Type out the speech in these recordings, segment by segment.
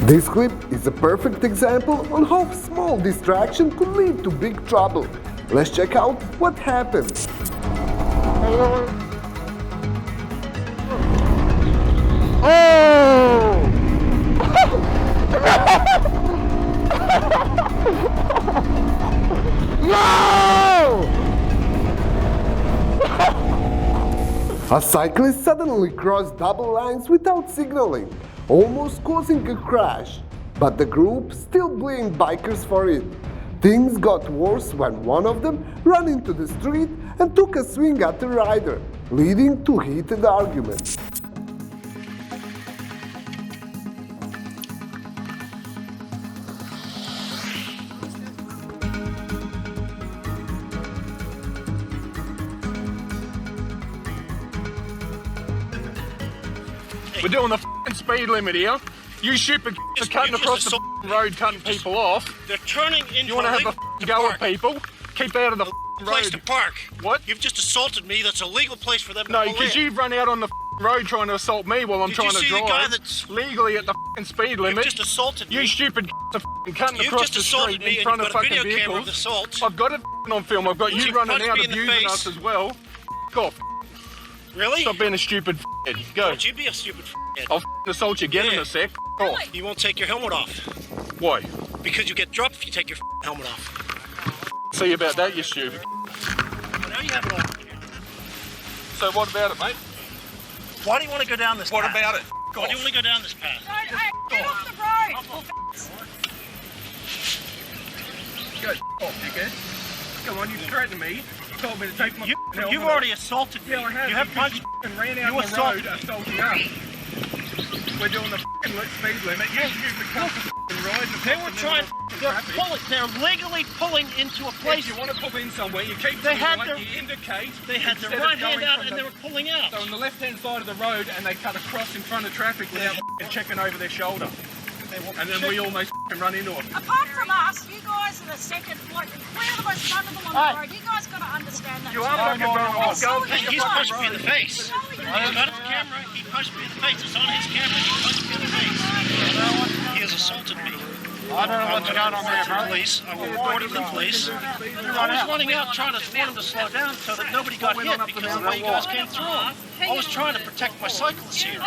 This clip is a perfect example on how small distraction could lead to big trouble. Let's check out what happened. Oh! No! A cyclist suddenly crossed double lines without signaling, almost causing a crash. But the group still blamed bikers for it. Things got worse when one of them ran into the street and took a swing at the rider, leading to heated arguments. We're doing the f***ing speed limit here. You stupid are cutting across the road, cutting people off. They're turning into You want to have a go at people? Keep out of the place road. to park. What? You've just assaulted me. That's a legal place for them to No, pull because in. you've run out on the road trying to assault me while I'm trying to drive. Did you see the guy that's legally at the speed limit? You've just assaulted me. You stupid are cutting You've across just the assaulted street me in front and of you've got a fucking video camera of vehicles. the assault. I've got it on film. I've got you running punched out me in the abusing face. us as well. F off. Really? Stop being a stupid f***head. Go. Don't you be a stupid f***head. I'll assault you again in a sec. F off. You won't take your helmet off. Why? Because you get dropped if you take your helmet off. See about that, you stupid. Now you have it on. So what about it, mate? Why do you want to go down this What path? about it? Why do you want to go down this path? Get off the road! Go off, dickhead. Come on, you threatened me. You told me to take my helmet You've off. already assaulted me. Yeah, I have. You have punched. And ran out You on the assaulted road, me. assaulting us. We're doing the speed limit. You stupid cunt riding They were trying. They're legally pulling into a place. If you want to pull in somewhere, you keep They doing had like their- you indicate. They had their instead of right hand going out from and the- they were pulling out. So on the left-hand side of the road, and they cut across in front of traffic without checking over their shoulder. And then we almost run into them. Apart from us, you guys are the second, like, we're the most vulnerable on the road. You guys got to understand that. You are fucking vulnerable. Go and He's punched me in the face. No, He's you got his camera. He punched me in the face. It's on his camera. He punched me in the face. He has assaulted me. I don't know what's going on there, bro. Police. I will report him to the police. I was running out trying to warn him to slow down so that nobody got hit because of the way you guys came through. I was trying to protect my cyclists here.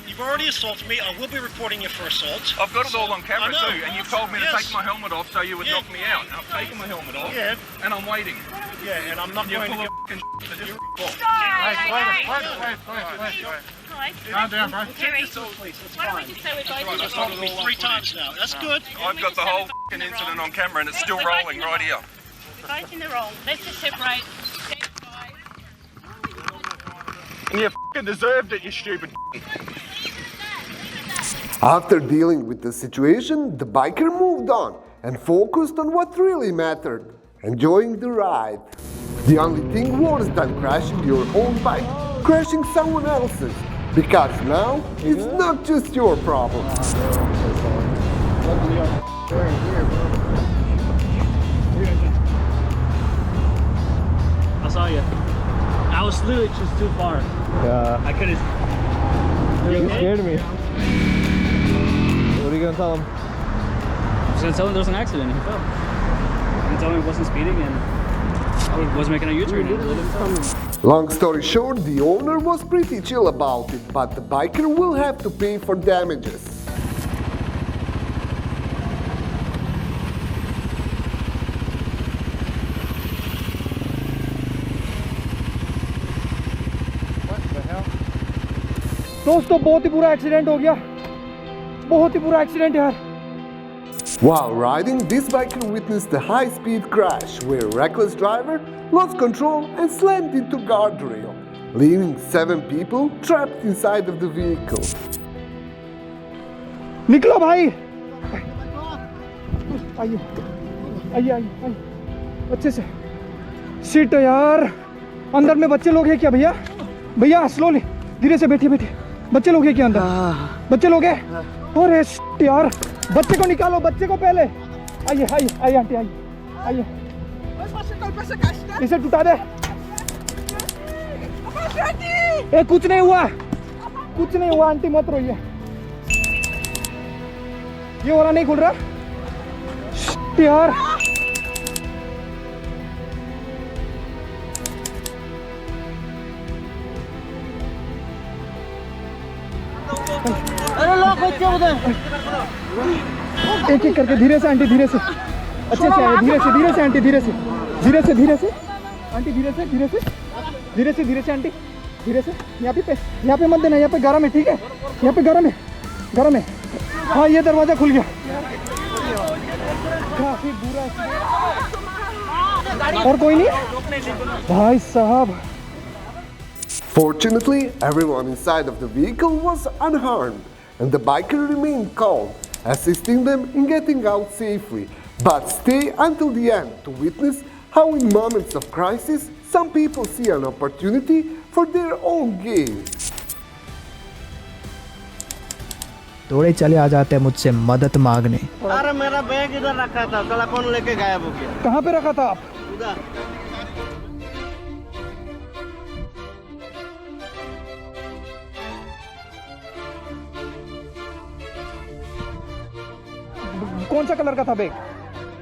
You've already assaulted me. I will be reporting you for assault. I've got it all on camera I know. too, and you've told me to Yes. take my helmet off so you would Yeah. knock me out. And I've taken my helmet off, Yeah. and I'm waiting. Yeah, and I'm not You're going full to of get... f***ing so just f*** off. Wait. Calm down, bro. Terry, Please, it's why don't we fine. just say we're both You've assaulted me 3 times now. That's good. I've got the whole f***ing incident on camera, and it's still rolling right here. We're both in the wrong. Let's just separate. Step by. And you f***ing deserved it, you stupid. After dealing with the situation, the biker moved on and focused on what really mattered, enjoying the ride. The only thing worse than crashing your own bike, crashing someone else's, because now it's not just your problem. I saw you. I was literally just too far. Yeah, I couldn't. you scared me. What are you gonna tell him? I was gonna tell him there was an accident. He fell. And tell him he wasn't speeding and I was making a U-turn. And let him fall. Long story short, the owner was pretty chill about it, but the biker will have to pay for damages. दोस्तों बहुत ही बुरा accident हो गया बहुत ही बुरा accident यार While riding, this biker witnessed a high-speed crash where a reckless driver lost control and slammed into guardrail, leaving 7 people trapped inside of the vehicle. निकलो भाई आइए आइए आइए अच्छे से सीट यार अंदर में बच्चे लोग हैं क्या भैया भैया स्लोली धीरे से बैठिए बैठिए बच्चे लोग हैं क्या अंदर बच्चे लोग हैं अरे यार बच्चे को निकालो बच्चे को पहले आइए आइए आइए आंटी आइए आइए इसे टूटा दे ए कुछ नहीं हुआ आंटी मत रोइए ये वाला नहीं खुल रहा यार। अरे लोग बच्चे उधर। एक एक करके धीरे से आंटी, धीरे से, अच्छे से आए, धीरे से आंटी, धीरे से आंटी, धीरे से आंटी, धीरे से। यहाँ पे मत देना, यहाँ पे गरम है, ठीक है, यहाँ पे गरम है। हाँ ये दरवाजा खुल गया, काफी बुरा है। और कोई नहीं भाई साहब। Fortunately, everyone inside of the vehicle was unharmed, and the biker remained calm, assisting them in getting out safely, but stay until the end to witness how in moments of crisis, some people see an opportunity for their own gain. थोड़े चले आ जाते हैं मुझसे मदद मांगने। अरे मेरा bag इधर रखा था, साला कौन लेके गायब हो गया? कहाँ पे रखा था आप? उधर। कौन सा कलर का था बैग?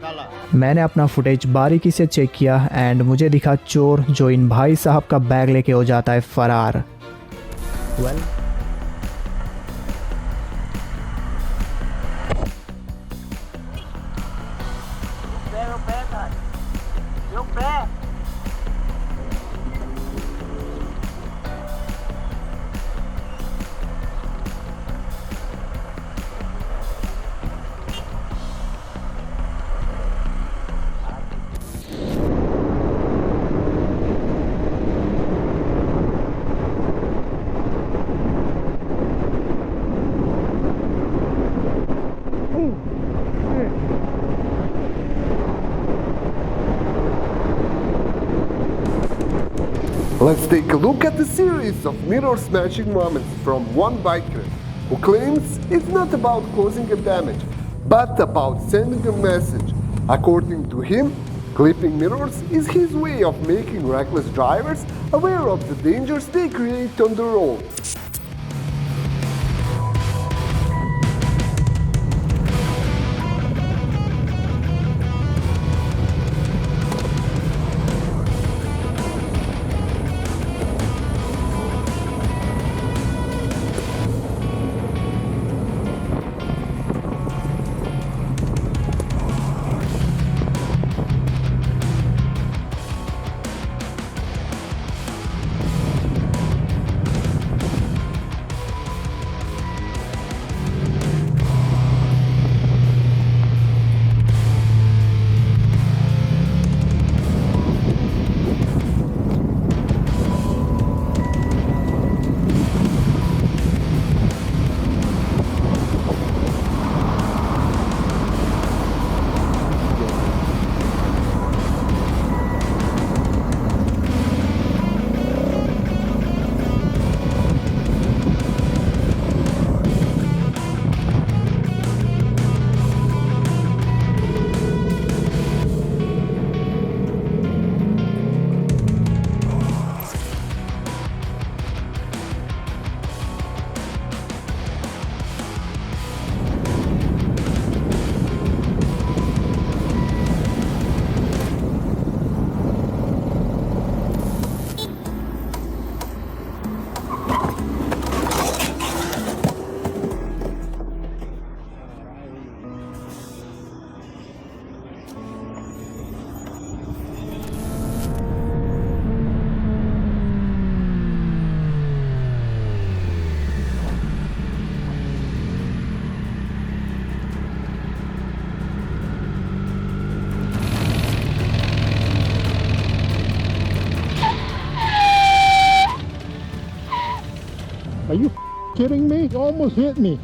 काला। मैंने अपना फुटेज बारीकी से चेक किया एंड मुझे दिखा चोर जो इन भाई साहब का बैग लेके हो जाता है फरार। Well Let's take a look at the series of mirror-smashing moments from one biker who claims it's not about causing a damage, but about sending a message. According to him, clipping mirrors is his way of making reckless drivers aware of the dangers they create on the road. Are you kidding me? You almost hit me.